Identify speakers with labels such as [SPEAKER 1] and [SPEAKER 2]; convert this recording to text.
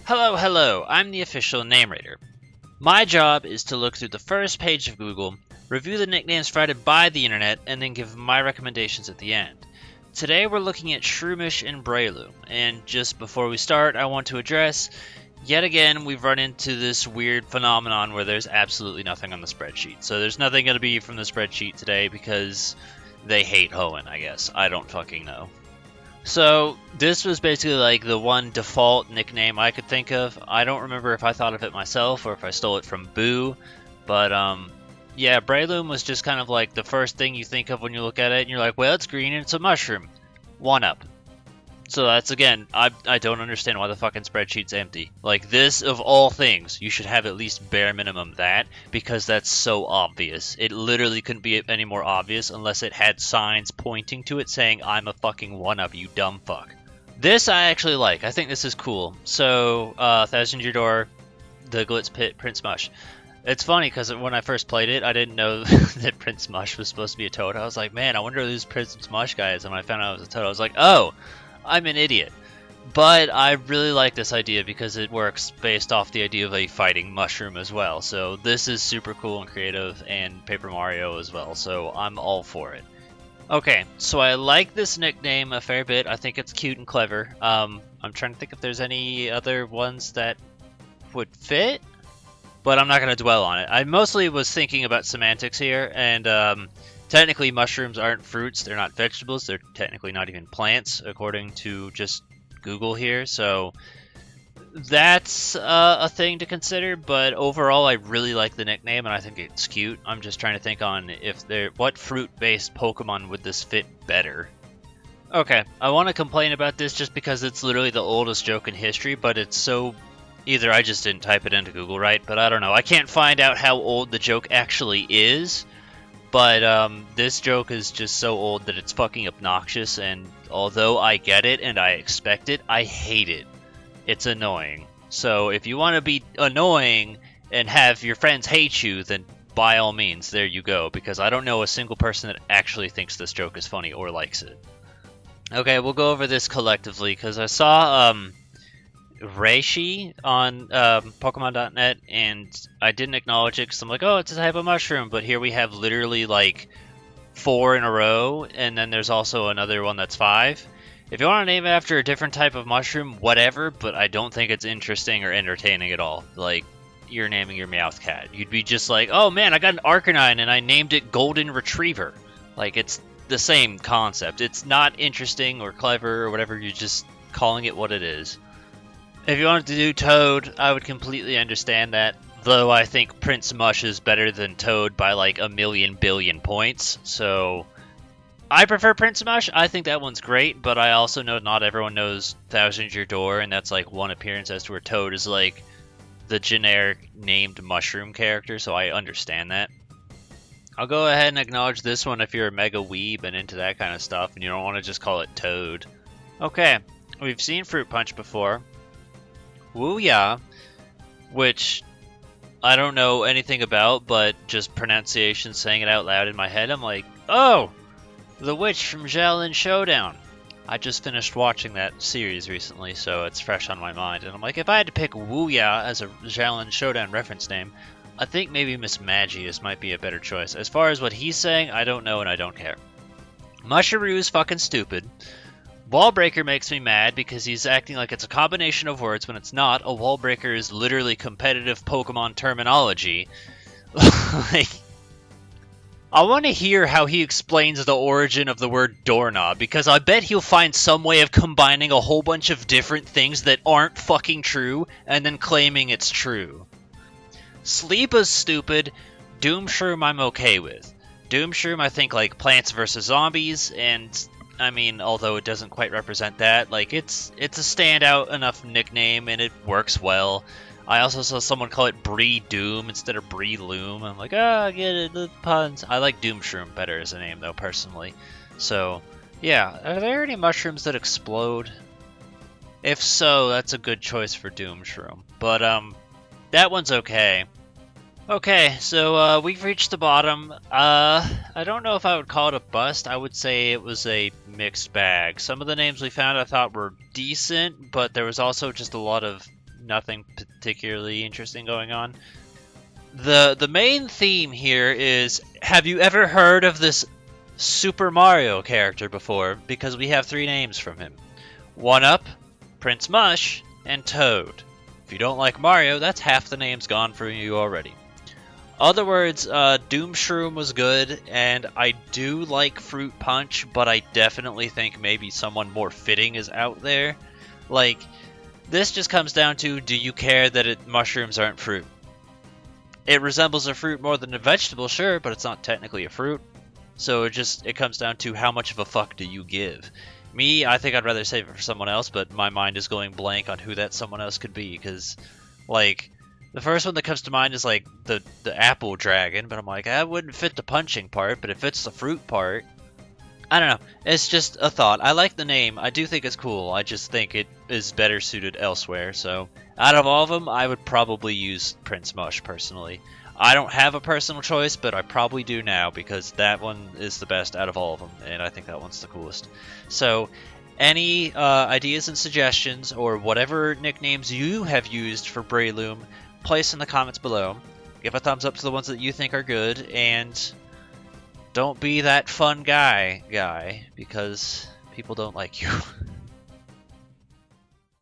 [SPEAKER 1] Hello, hello, I'm the official name rater. My job is to look through the first page of Google, review the nicknames provided by the internet, and then give my recommendations at the end. Today we're looking at Shroomish and Breloom, and just before we start, I want to address, yet again, we've run into this weird phenomenon where there's absolutely nothing on the spreadsheet. So there's nothing going to be from the spreadsheet today because they hate Hoenn, I guess. I don't fucking know. So this was basically like the one default nickname I could think of. I don't remember if I thought of it myself or if I stole it from Boo, but yeah, Breloom was just kind of like the first thing you think of when you look at it, and you're like, well, it's green and it's a mushroom. One up. So that's, again, I don't understand why the fucking spreadsheet's empty. Like, this, of all things, you should have at least bare minimum that, because that's so obvious. It literally couldn't be any more obvious unless it had signs pointing to it saying, I'm a fucking one-up, you dumb fuck. This I actually like. I think this is cool. So, Thousand Year Door, the Glitz Pit, Prince Mush. It's funny, because when I first played it, I didn't know that Prince Mush was supposed to be a toad. I was like, man, I wonder who this Prince Mush guy is. And when I found out it was a toad, I was like, oh! I'm an idiot. But I really like this idea because it works based off the idea of a fighting mushroom as well. So this is super cool and creative, and Paper Mario as well, so I'm all for it. Okay, so I like this nickname a fair bit. I think it's cute and clever. I'm trying to think if there's any other ones that would fit, but I'm not going to dwell on it. I mostly was thinking about semantics here, and technically, mushrooms aren't fruits, they're not vegetables, they're technically not even plants, according to just Google here, so that's a thing to consider, but overall I really like the nickname, and I think it's cute. I'm just trying to think on what fruit-based Pokemon would this fit better. Okay, I want to complain about this just because it's literally the oldest joke in history, but it's so... Either I just didn't type it into Google right, but I don't know. I can't find out how old the joke actually is. But this joke is just so old that it's fucking obnoxious, and although I get it and I expect it, I hate it. It's annoying. So if you want to be annoying and have your friends hate you, then by all means, there you go, because I don't know a single person that actually thinks this joke is funny or likes it. Okay, we'll go over this collectively, because I saw Reishi on Pokemon.net, and I didn't acknowledge it because I'm like, oh, it's a type of mushroom, but here we have literally like 4 in a row, and then there's also another one that's 5. If you want to name it after a different type of mushroom, whatever, but I don't think it's interesting or entertaining at all. Like, you're naming your Meowth You'd be just like, oh man, I got an Arcanine and I named it Golden Retriever. Like, it's the same concept. It's not interesting or clever or whatever, you're just calling it what it is. If you wanted to do Toad, I would completely understand that, though I think Prince Mush is better than Toad by like a million billion points, so I prefer Prince Mush. I think that one's great, but I also know not everyone knows Thousand Year Door, and that's like one appearance as to where Toad is like the generic named mushroom character, so I understand that. I'll go ahead and acknowledge this one if you're a mega weeb and into that kind of stuff, and you don't want to just call it Toad. Okay, we've seen Fruit Punch before. Wooya, which I don't know anything about, but just pronunciation, saying it out loud in my head, I'm like, oh, the witch from Xiaolin Showdown. I just finished watching that series recently, so it's fresh on my mind, and I'm like, if I had to pick Wooya as a Xiaolin Showdown reference name, I think maybe Miss Magius might be a better choice. As far as what he's saying, I don't know and I don't care. Musharoo is fucking stupid. Wallbreaker makes me mad because he's acting like it's a combination of words when it's not. A wallbreaker is literally competitive Pokemon terminology. Like, I want to hear how he explains the origin of the word doorknob, because I bet he'll find some way of combining a whole bunch of different things that aren't fucking true and then claiming it's true. Sleep is stupid. Doomshroom I'm okay with. Doomshroom I think like Plants vs. Zombies, and I mean, although it doesn't quite represent that, like, it's a standout enough nickname, and it works well. I also saw someone call it Bree Doom instead of Breloom. I'm like, I get it, the puns. I like Doomshroom better as a name, though, personally. So, yeah. Are there any mushrooms that explode? If so, that's a good choice for Doomshroom. But, that one's okay. Okay, so we've reached the bottom. I don't know if I would call it a bust. I would say it was a mixed bag. Some of the names we found I thought were decent, but there was also just a lot of nothing particularly interesting going on. The main theme here is, have you ever heard of this Super Mario character before? Because we have 3 names from him. 1UP, Prince Mush, and Toad. If you don't like Mario, that's half the names gone from you already. Other words, Doom Shroom was good, and I do like Fruit Punch, but I definitely think maybe someone more fitting is out there. Like, this just comes down to, do you care that mushrooms aren't fruit? It resembles a fruit more than a vegetable, sure, but it's not technically a fruit. So it comes down to how much of a fuck do you give. Me, I think I'd rather save it for someone else, but my mind is going blank on who that someone else could be, because, like, the first one that comes to mind is, like, the apple dragon, but I'm like, that wouldn't fit the punching part, but it fits the fruit part. I don't know. It's just a thought. I like the name. I do think it's cool. I just think it is better suited elsewhere. So, out of all of them, I would probably use Prince Mush, personally. I don't have a personal choice, but I probably do now, because that one is the best out of all of them, and I think that one's the coolest. So, any ideas and suggestions, or whatever nicknames you have used for Breloom, place in the comments below. Give a thumbs up to the ones that you think are good, and don't be that fun guy, because people don't like you.